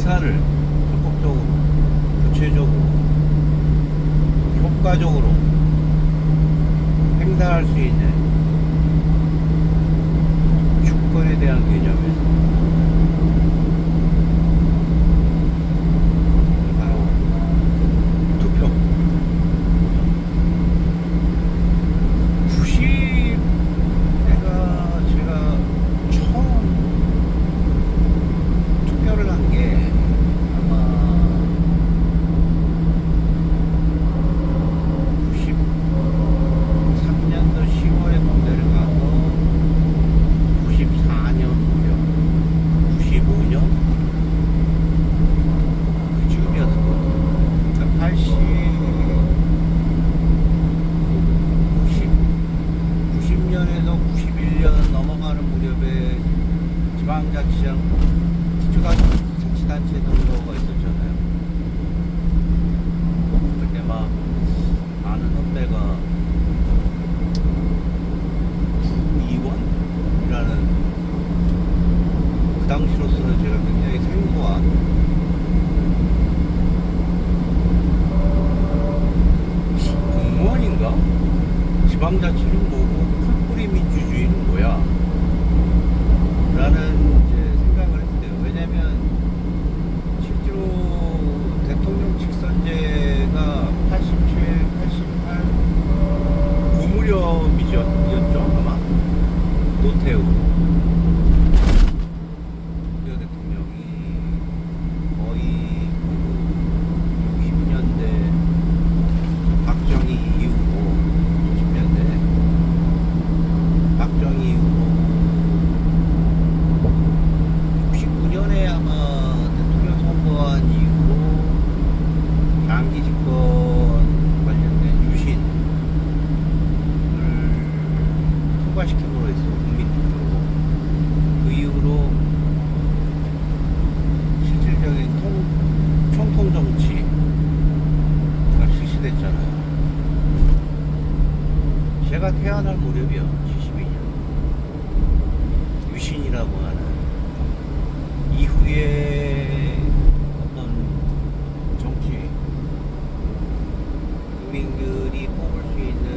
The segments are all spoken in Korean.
의사를 적극적으로, 구체적으로, 효과적으로 행사할 수 있는 주권에 대한 개념에서 바로 투표. 90, 제가 처음 투표를 한 게 아마 93년도 10월에 군대를 가서 94년 무렵, 95년 그쯤이었거든요. 그러니까 90년에서 91년 넘어가는 무렵에 지방자치장 기초자치단체 선거가 있었잖아요. 그때 막 아는 선배가 구의원이라는, 그 당시로서는 제가 굉장히 생소한 공무원인가? 지방자치는 뭐고 풀뿌리 민주주의는 뭐야? 라는 이제 생각을 했어요. 왜냐면 실제로 대통령 직선제가 87, 88 그 무렵이었죠 아마. 노태우 대통령이 거의 60년대 박정희 이후로, 60년대 박정희 이후로 69년에 아마 대통령 선거한 이후로 장기 집권 관련된 유신을 통과시킴으로 해서 국민 투표로, 그 이후로 실질적인 총통 정치가 실시됐잖아요. 제가 태어날 무렵이요, 72년 유신이라고 하는 이후에 어떤 정치, 국민들이 뽑을 수 있는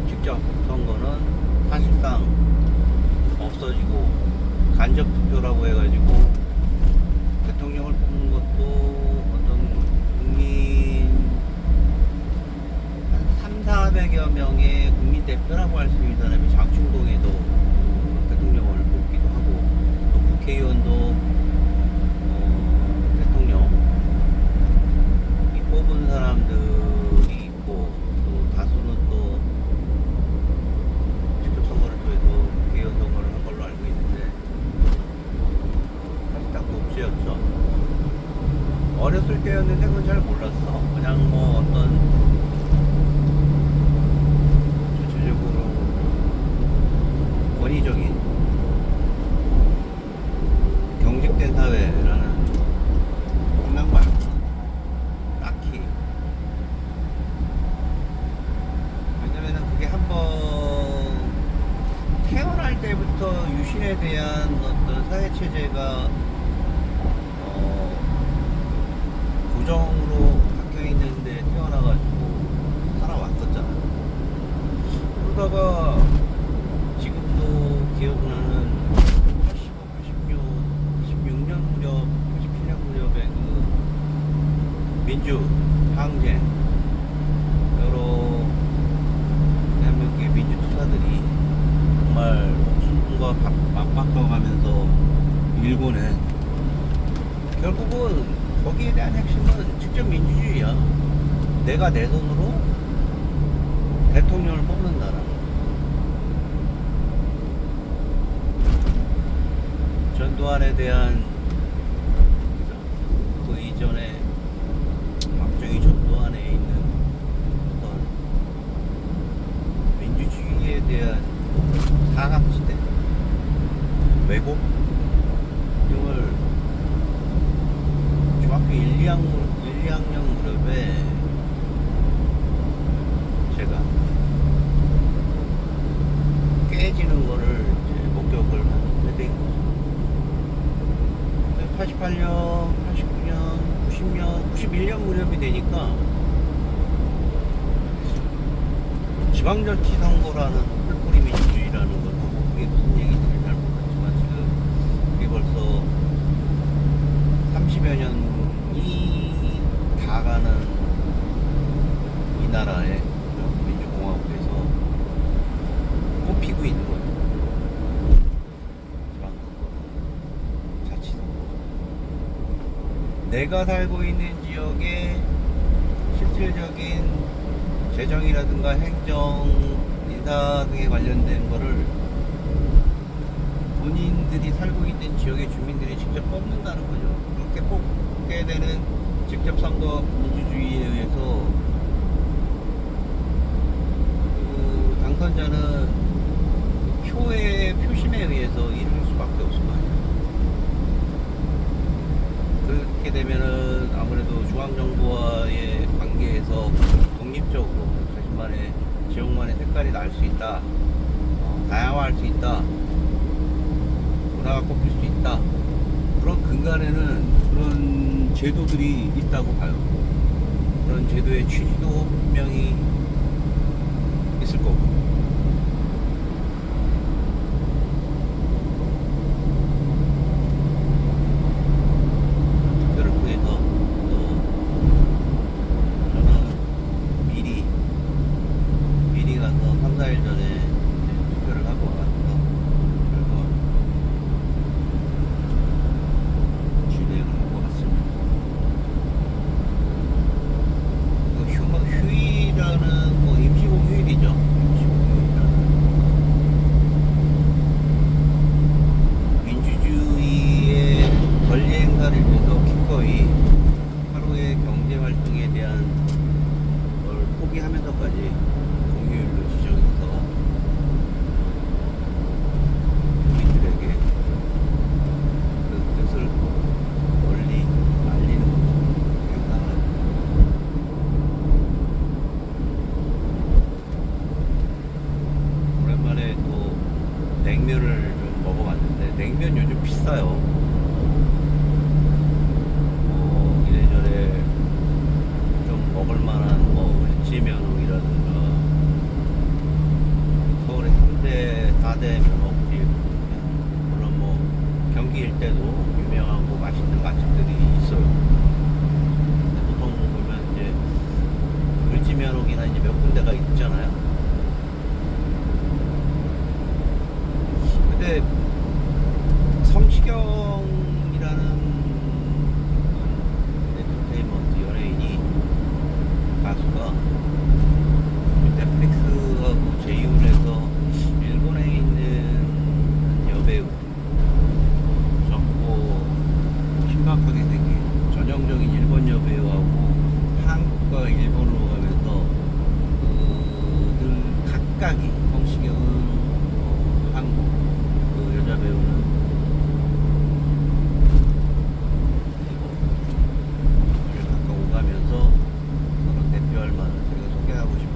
직접 선거는 사실상 없어지고, 간접 투표라고 해가지고 대통령을 뽑는 것도 어떤 국민 한 3,400여 명의 국민 대표라고 할 수 있는 사람이 장충동에도 대통령을 뽑기도 하고, 또 국회의원도 대통령 이 뽑은 사람들이 있고, 또 다수는 또 직접 선거를 통해서 국회의원 선거를 한 걸로 알고 있는데, 사실 딱 독재였죠. 어렸을 때였는데 그건 잘 몰랐어. 그냥 뭐 어떤 전체적으로 권위적인 경직된 사회라는 생각 말고 딱히, 왜냐면은 그게 한번 태어날 때부터 유신에 대한 어떤 사회 체제가 고정으로 박혀 있는데 태어나가지고 살아왔었잖아요. 그러다가 지금도 기억나는 85, 86년 무렵, 87년 무렵에 그 민주 항쟁, 여러 대한민국의 민주 투사들이 정말 목숨과 맞바꿔가면서 일궈낸, 결국은 거기에 대한 핵심은 직접 민주주의야. 내가 내 손으로 대통령을 뽑는다라는 거. 전두환에 대한, 그 이전에 박정희 전두환에 있는 어떤 민주주의에 대한 사각지대, 왜곡 등을 중학교 1, 2학년 무렵에 제가 깨지는 거를 이제 목격을 한 세대인 거죠. 88년, 90년, 91년 무렵이 되니까 지방자치 선거라는 뿔뿔이 민주주의라는 걸 하고 그게 무슨 얘기인지 잘 모르겠지만 지금 그게 벌써 30여 년이 다 가는 이 나라의 민주공화국에서 꼽히고 있는 거예요. 지방선거, 자치선거. 내가 살고 있는 지역의 실질적인 재정이라든가 행정, 인사 등에 관련된 거를 본인들이 살고 있는 지역의 주민들이 직접 뽑는다는 거죠. 그렇게 뽑게 되는 직접 선거 민주주의에 의해서 그 당선자는 표의 표심에 의해서 이룰 수밖에 없을 거 아니에요. 그렇게 되면은 아무래도 중앙정부와의 관계에서 독립적으로 자신만의 지역만의 색깔이 날 수 있다, 다양화할 수 있다, 문화가 꼽힐 수 있다, 그런 근간에는 그런 제도들이 있다고 봐요. 그런 제도의 취지도 분명히 있을 거고. 투표를 통해서 또 저는 미리 가서 3, 4일 전에 투표를 하고 와서 결과 진행을 하고 왔습니다. 그 휴일이라는 뭐 임시공휴일이죠. 임시공휴일이라는 민주주의의 권리 행사를 위해서 기꺼이 하루의 경제 활동에 대한 걸 포기하면서까지 공휴일로 지정해서 국민들에게 그 뜻을 널리 알리는 행사를 오랜만에 또 냉면을 좀 먹어봤는데 냉면 요즘 비싸요. 이래저래 좀 먹을만한 뭐 을지면옥이라든가 서울의 3대, 4대 면옥집, 물론 뭐 경기 일대도 유명하고 맛있는 맛집들이 있어요. 근데 보통 보면 이제 을지면옥이나 이제 몇 군데가 있잖아요. 근데 성시경이라는 엔터테인먼트 연예인이 가수가 넷플릭스하고 제휴를 해서 일본에 있는 여배우, 젊고 신박하게 생긴 전형적인 일본 여배우하고 한국과 일본으로 가면서 늘 각각이 성시경은 한국, 그 여자 배우는 일본 각각 오가면서 서로 대표할 만한 제가 소개하고 싶은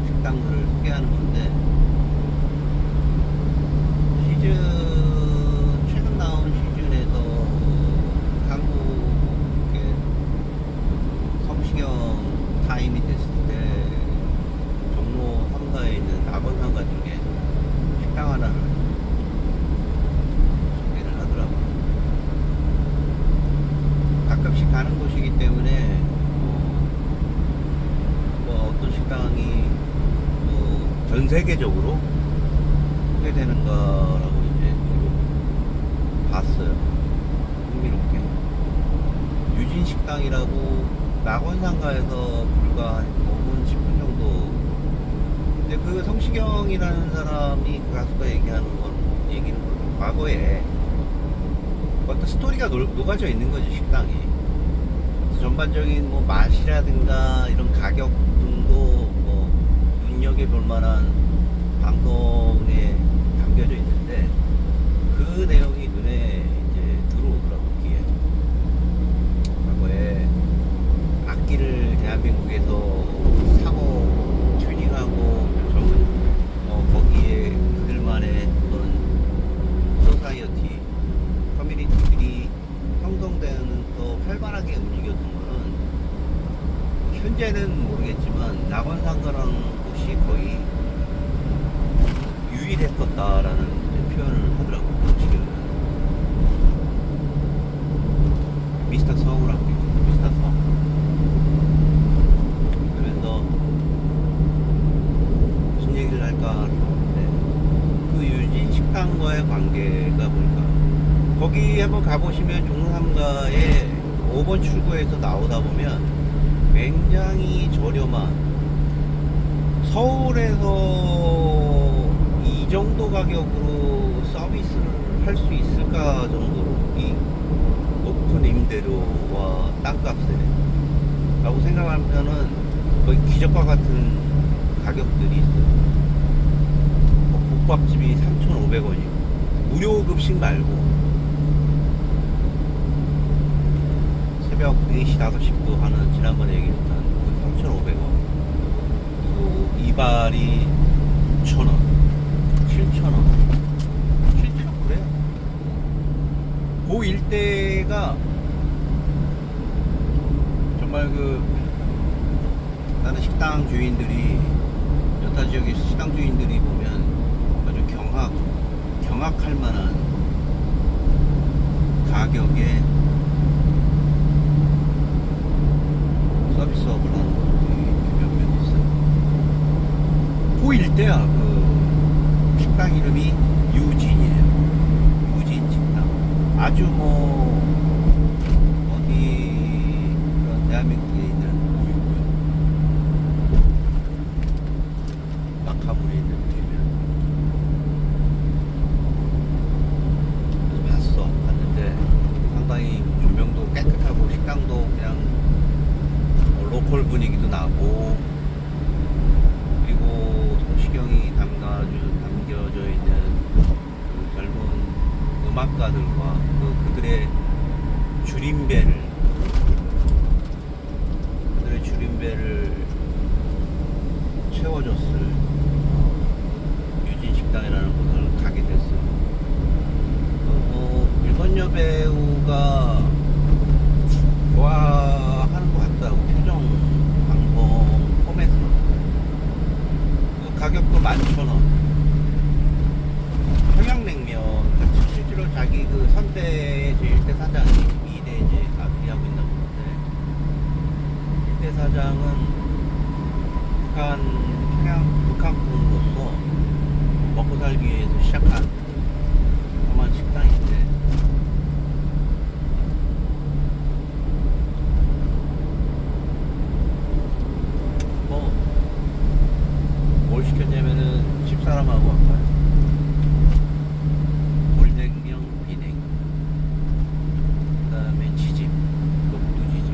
식당들을 소개하는 건데 최근 나온 시즌에서 한국의 성시경 타임이 됐을 때 종로 3가에 있는 낙원상가 쪽에 식당 하나를 소개를 하더라고요. 가끔씩 가는 곳이기 때문에 뭐 어떤 식당이 전 세계적으로 소개되는가라고 이제 지금 봤어요. 흥미롭게. 유진식당이라고 낙원상가에서 불과 한 5분, 10분 정도. 근데 그 성시경이라는 사람이 그 가수가 얘기는 과거에 어떤 스토리가 녹아져 있는 거지, 식당이. 전반적인 뭐 맛이라든가 이런 가격 등도 뭐 눈여겨볼 만한 방송에 담겨져 있는데 그 내용이 눈에 이제 들어오더라고, 귀에. 과거에 악기를 대한민국에서 사고 튜닝하고 거기에 그들만의 어떤 소사이어티 커뮤니티들이 형성된 활발하게 움직였던 거는 현재는 모르겠지만 낙원상가라는 곳이 거의 유일했었다라는 표현을 하더라고요. 지금 미스터 서울하고 미스터 서울. 그래서 무슨 얘기를 할까 하는데 그 유진 식당과의 관계가 뭘까? 거기 한번 가보시면 종로삼가에 5번 출구에서 나오다 보면 굉장히 저렴한, 서울에서 이 정도 가격으로 서비스를 할 수 있을까 정도로 이 높은 임대료와 땅값에 라고 생각하면은 거의 기적과 같은 가격들이 있어요. 국밥집이 3,500원이고 무료 급식 말고 새벽 4시, 5시부터 하는, 지난번에 얘기했던 3,500원. 그리고 이발이 6,000원, 7,000원. 실제로 그래요. 그 일대가 정말 다른 식당 주인들이, 여타 지역의 식당 주인들이 보면 아주 경악할 만한 가격에 서비스업을 하는 것들이 몇몇 있어요. 그 일대야. 그 식당 이름이 유진이에요. 유진 식당. 아주 어디 그런 대한민국에 있는 우유고요. 마카물에 있는 우유면 봤는데 상당히 조명도 깨끗하고 식당도 그냥 로컬 분위기도 나고, 그리고 성시경이 담겨져 있는 그 젊은 음악가들과 그들의 줄임배를 채워줬을 유진 식당이라는 곳을 가게 됐어요. 일본 여배우가 좋아하는 것 같다고, 표정, 방송, 포맷. 가격도 11,000원. 평양냉면, 실제로 자기 선대의 제1대 사장이 2대 이제 아들이 하고 있나 보는데, 1대 사장은 북한군으로서 먹고 살기 위해서 시작한 그만 식당인데, 뭘 시켰냐면은 집사람하고 아까 물냉면, 비냉면, 그 다음에 지짐, 녹두지짐.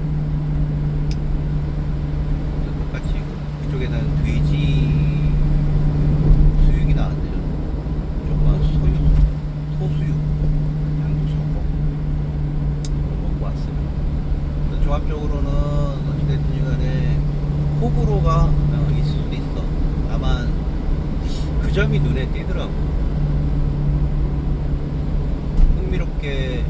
똑같이 그쪽에는 돼지 수육이 나왔네요. 조그만 소수육, 양도 적고 먹고 왔어요. 조합적으로는 어찌됐든 간에 호불호가 있을 수도 있어. 다만 그 점이 눈에 띄더라고. 흥미롭게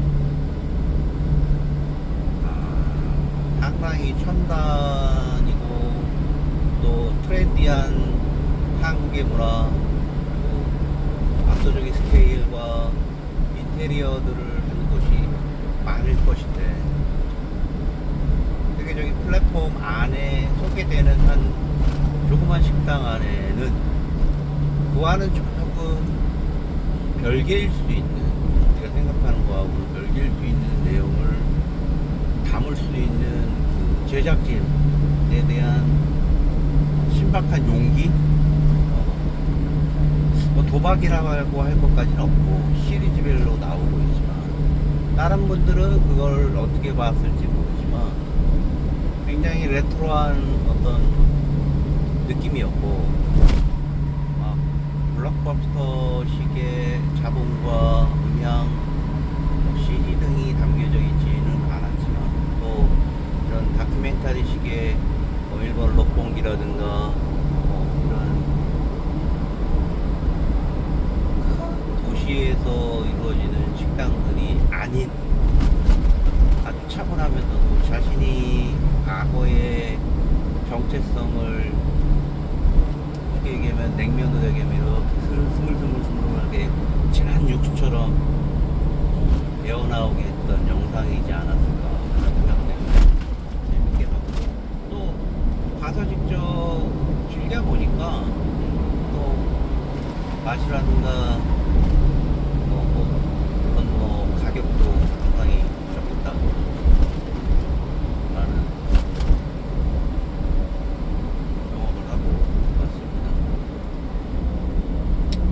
상당히 첨단이고 또 트렌디한 한국의 문화, 그리고 압도적인 스케일과 인테리어들을 하는 곳이 많을 것인데, 세계적인 플랫폼 안에 소개되는 한 조그만 식당 안에는 그와는 조금 별개일 수 있는, 우리가 생각하는 거하고는 별개일 수 있는 내용을 담을 수 있는 그 제작진에 대한 신박한 용기, 도박이라고 할 것까지는 없고 시리즈별로 나오고 있지만, 다른 분들은 그걸 어떻게 봤을지 모르지만 굉장히 레트로한 어떤 느낌이었고, 막 블록버스터식의 자본과 음향, CG 등이 담겨져 있지는 않았지만, 또 이런 다큐멘터리식의 일본 록봉기라든가 이런 큰 도시에서 이루어지는 식당들이 아닌 아주 차분하면서도 자신이 과거의 정체성을 쉽게 얘기하면 냉면으로 얘기하면 이렇게 스물스물하게 진한 육수처럼 배어나오게 했던 영상이지 않았을까 하는 생각을 재밌게 봤고, 또 가서 직접 즐겨보니까 또 맛이라든가 물론 가격도 상당히 적겠다 라는 경험을 하고 왔습니다.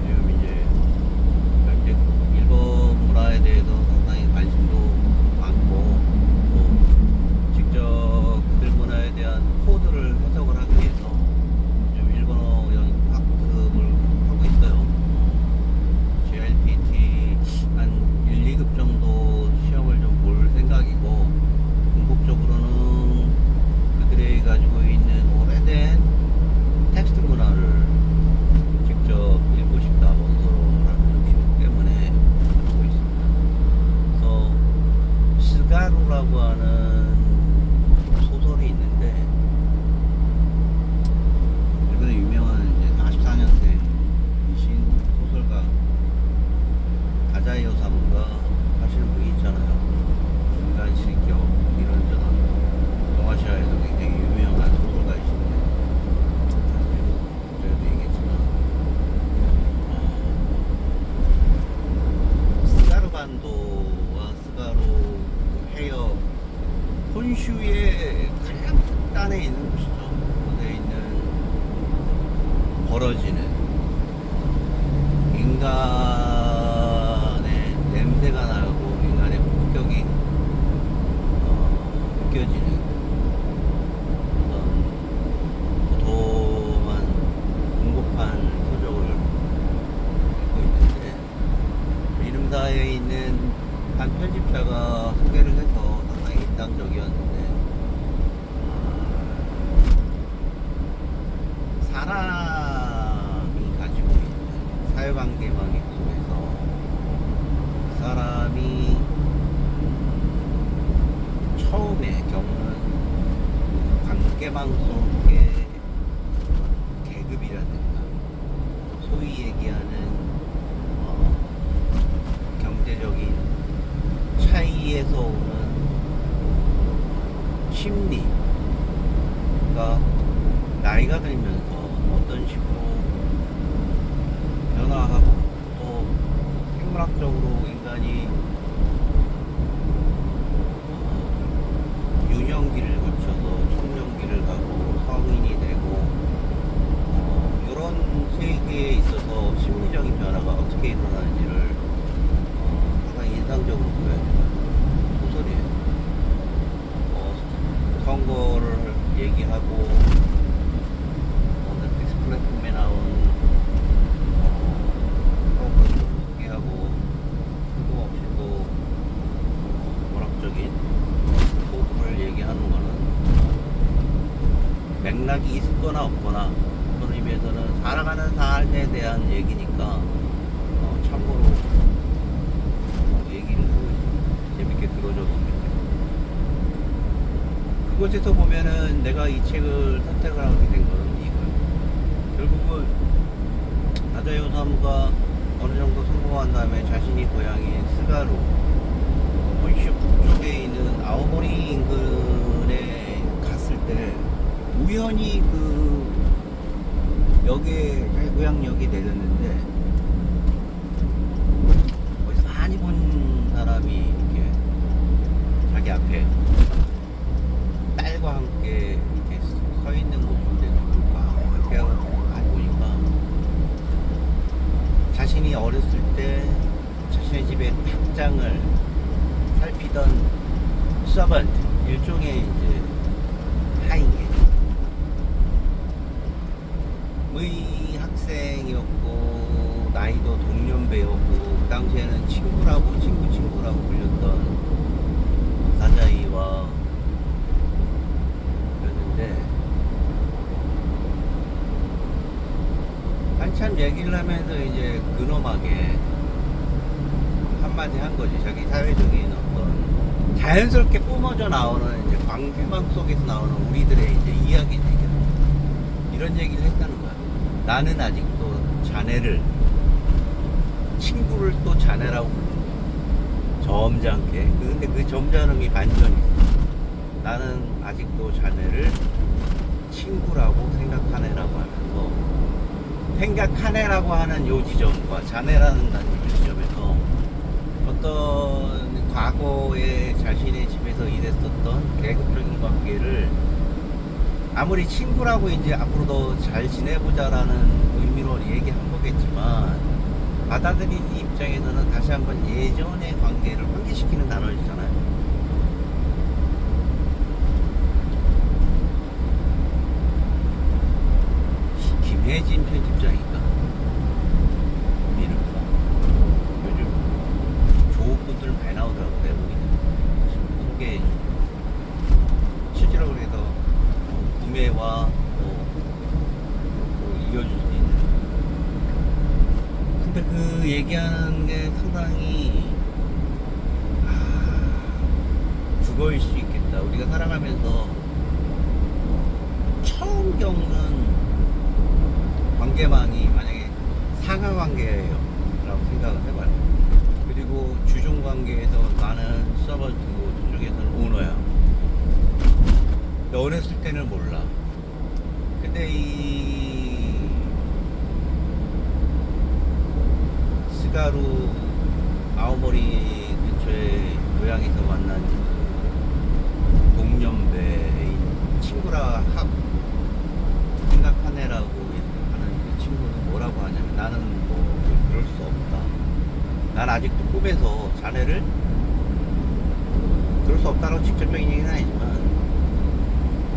요즘 이제 일본 문화에 대해서 상당히 관심도 많고, 또 직접 그들 문화에 대한 코드를 해석을 하기 위해서 좀 일본어 학습을 하고 있어요. JLPT 한 1, 2급 정도 시험을 좀 볼 생각이고, 궁극적으로는 그들이 가지고 있는 오래된 텍스트 문화를 직접 읽고 싶다, 원서라는 욕심 때문에 하고 있습니다. 그래서 스가루라고 하는 소설이 있는데, 일본의 유명한 이제 44년생이신 소설가 다자이오 사무가 하시는 분이 있잖아요. 인간 실격 이런저런 동아시아에서 굉장히 유명한 소설가이신데, 제가 얘기했지만 스가르반도와 스가루 해역 혼슈의 가장 끝단에 있는 곳이죠. 거기에 있는 벌어지는 인간의 냄새가 나고 인간의 폭격이 느껴지는 어떤 도도한 공고판 서적을 읽고 있는데, 이름사에 있는 한 편집자가 소개를 해서 상당히 인상적이었는데, 사람이 가지고 있는 사회관계망 속에서 그 사람이 처음에 겪는 관계망 속의 계급이라든가, 소위 얘기하는 경제적인 차이에서 오는 심리가 나이가 들면서 어떤 식으로 변화하고, 또 생물학적으로 인간이 유년기를 거쳐서 청년기를 가고 성인이 되고, 이런 세계에 있어서 심리적인 변화가 어떻게 일어나는지를 상당히 인상적으로 보여주는 소설이에요. 선거를 얘기하고, 넷플릭스 플랫폼에 나온 프로그램도 소개하고, 뜬금없이 또 문학적인 포부를 얘기하는 거는 맥락이 있거나 없거나, 어떤 의미에서는 살아가는 삶에 대한 얘기니까 참고로 얘기를 하고 있습니다. 재밌게 들어줬으면 좋겠어요. 그곳에서 보면은 내가 이 책을 선택을 하게 된 거는 이거예요. 결국은 다자이오 사무가 어느 정도 성공한 다음에 자신이 고향인 스가루, 혼슈 북쪽에 있는 아오모리 인근에 갔을 때 우연히 그 역에, 자기 고향역이 내렸는데, 거기서 많이 본 사람이 이렇게 자기 앞에 딸과 함께 이렇게 서 있는 모습인데, 이렇게 많이 보니까 자신이 어렸을 때 자신의 집의 탁장을 살피던 서번트, 일종의 이제 하인계 의 학생이었고, 나이도 동년배였고, 그 당시에는 친구라고 불렸던 다자이와 그랬는데, 한참 얘기를 하면서 이제 근엄하게 한마디 한 거지. 자기 사회적인 어떤 자연스럽게 뿜어져 나오는 이제 광대망 속에서 나오는 우리들의 이제 이야기 대결, 이런 얘기를 했다는 거야. 나는 아직도 자네를, 친구를 또 자네라고 부르는 거야. 점잖게. 근데 그 점잖음이 반전이 있어. 나는 아직도 자네를 친구라고 생각하네라고 하면서, 생각하네라고 하는 요 지점과 자네라는 요 지점에서 어떤 과거에 자신의 집에서 일했었던 계급적인 관계를 아무리 친구라고 이제 앞으로도 잘 지내보자라는 의미로 얘기한 거겠지만, 받아들인 입장에서는 다시 한번 예전의 관계를 환기시키는 단어이잖아요. 김혜진 편집장인가? 이름가? 요즘 좋은 분들 많이 나오더라고, 내보기는. 소개해주고. 실제로 그래서 구매와 또 이어줄 수 있는. 근데 그 얘기하는 게 상당히 그거일 수 있겠다. 우리가 살아가면서 처음 겪는 관계망이 만약에 상하 관계예요 라고 생각을 해봐요. 그리고 주종 관계에서 나는 서버트고 저쪽에서는 오너야. 어렸을 때는 몰라. 근데 이 스가루 아오모리 근처에 고향에서 만난 동년배인 친구라 합 생각하네라고 하는 그 친구는 뭐라고 하냐면, 나는 뭐 그럴 수 없다. 난 아직도 꿈에서 자네를, 그럴 수 없다라고 직접적인 얘기는 아니지만,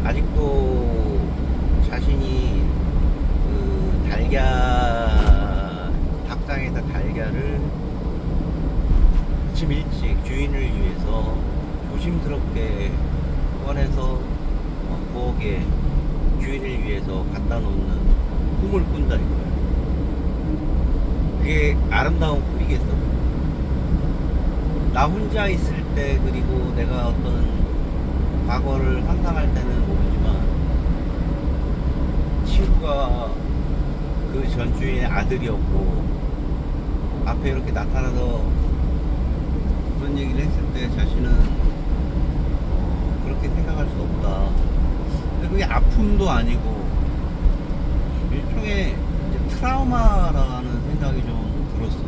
아직도 자신이 그 닭장에다 달걀을 아침 일찍 주인을 위해서 조심스럽게 꺼내서 부엌에 주인을 위해서 갖다 놓는 꿈을 꾼다 이거야. 그게 아름다운 꿈이겠어. 나 혼자 있을 때, 그리고 내가 어떤 과거를 상상할 때는 모르지만, 친구가 그 전주인의 아들이었고 앞에 이렇게 나타나서 그런 얘기를 했을 때 자신은 그렇게 생각할 수 없다. 근데 그게 아픔도 아니고 일종의 이제 트라우마라는 생각이 좀 들었어.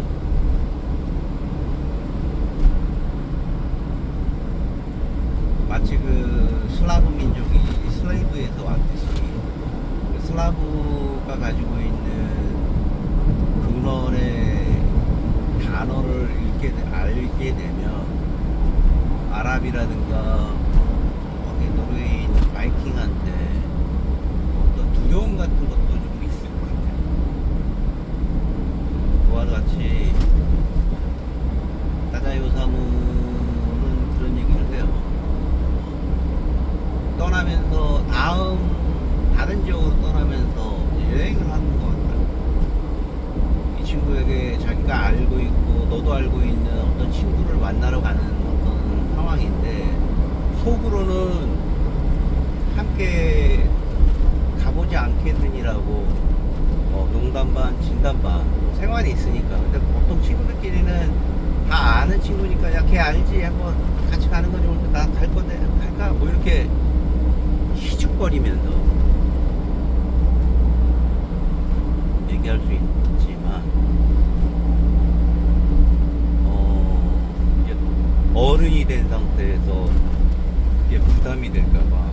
마치 그 슬라브 민족이 슬레이브에서 왔듯이, 그 슬라브가 가지고 있는 근원의 단어를 알게 되면, 아랍이라든가 노르웨이인 바이킹한테 어떤 두려움 같은 것도 좀 있을 것 같아요. 그와 같이 다자요사무는 그런 얘기를 해요. 떠나면서 다른 지역으로 떠나면서 여행을 하는 것 같다. 이 친구에게 자기가 알고 있고 너도 알고 있는 어떤 친구를 만나러 가는 어떤 상황인데, 속으로는 함께 가보지 않겠느니라고 농담 반 진담 반 생활이 있으니까. 근데 보통 친구들끼리는 다 아는 친구니까, 야 걔 알지, 한번 같이 가는 거 좋은데 나 갈 건데 갈까, 뭐 이렇게 희죽거리면서 얘기할 수 있지만, 이제 어른이 된 상태에서 이게 부담이 될까봐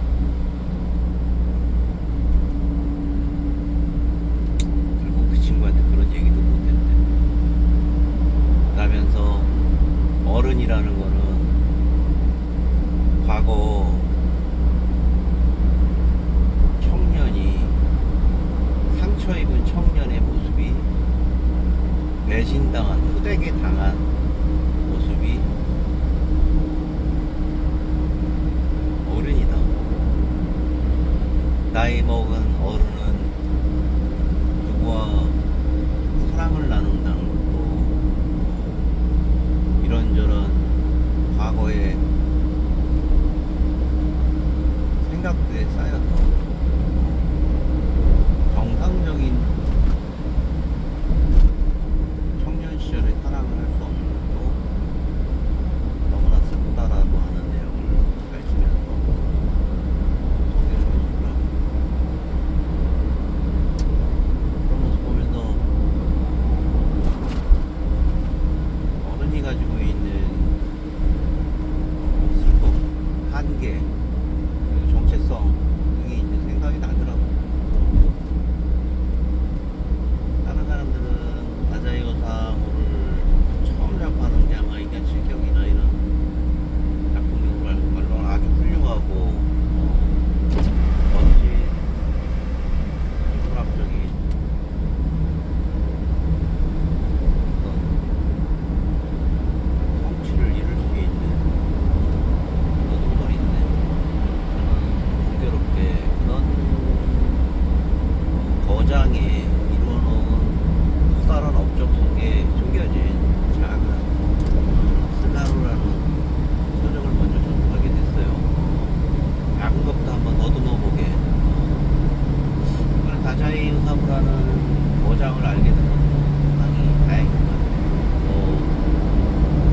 결국 그 친구한테 그런 얘기도 못했대. 그러면서 어른이라는 거는 과거 상처 입은 청년의 모습이, 배신당한, 후대게 당한 모습이 어른이다. 나이 먹은 어른은 누구와 사랑을 나눈다는 것도 이런저런 과거의 생각들에 쌓여서 정상적인 청년 시절의 사랑을 할 수 없는 것도 너무나 슬프다라고 하는 내용을 밝히면서 소개를 해주더라고요. 그런 모습 보면서 어른이 가지고 있는 슬픔, 한계, 그리고 정체성이 이제 생각이 나더라고요. 다른 사람들은 다자이오사무를 처음 작품하는 게 아마 인간 실격이나 이런 작품으로 말로 아주 훌륭하고 멋진 문학적인 어떤 성취를 이룰 수 있는 그런 소설인데 저는 공교롭게 그런 거장에 이루어놓은 커다란 업적 속에 숨겨진 작은 스가루라는 서적을 먼저 접하게 됐어요. 작은 것도 한번 더듬어보게. 이번에 다자이 의사무라는 거장을 알게 된 것도 상당히 다행인 것 같아요.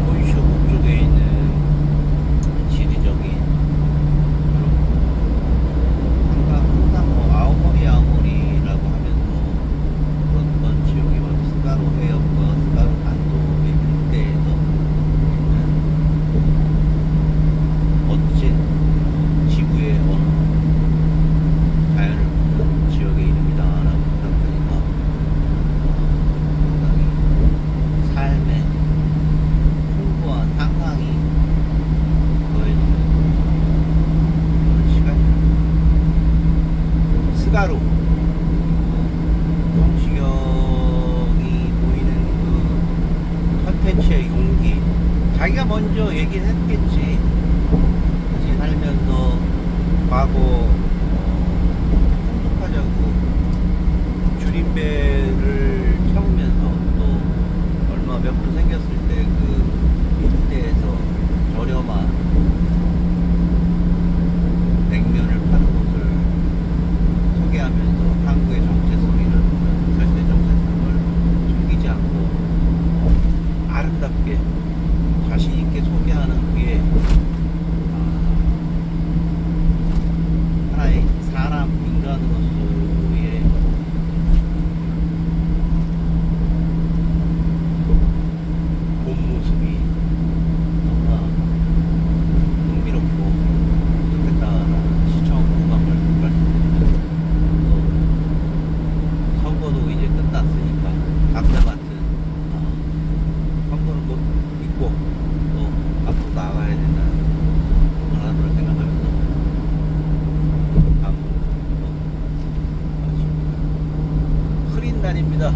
호이슈 북쪽에 있는 지리적인 그런 항상 뭐 아오모리라고 하면서 그런 지역이 바로 스가루 해협과 스가루 반도의 일대에서 있는 멋진 지구의 어느 자연을 보는 지역의 이름이다라고 생각하니까 상당히 삶의 풍부한 상상이 더해지는 그런 시간이에요. 스가루 성시경이 보이는 그 컨텐츠의 용기, 자기가 먼저 얘기를 했겠지. 같이 살면서 과거 풍속하자고 줄임배를 채우면서 또 얼마 몇 분 생겼을 때 그 일대에서 저렴한 냉면을 파는 곳을 소개하면서 한국의 정체성이라는 자신의 정체성을 숨기지 않고 아름답게 자신있게 소개하는 그의 하나의 사람 인간으로서의 본 모습이 너무나 흥미롭고 좋겠다라는 시청 공감을 말씀드립니다. 선거도 이제 끝났으니까 각자 같은 선거는 곧 있고 또 앞으로 나아가야 된다는 그런 하루를 생각하면서 다음 흐린 날입니다.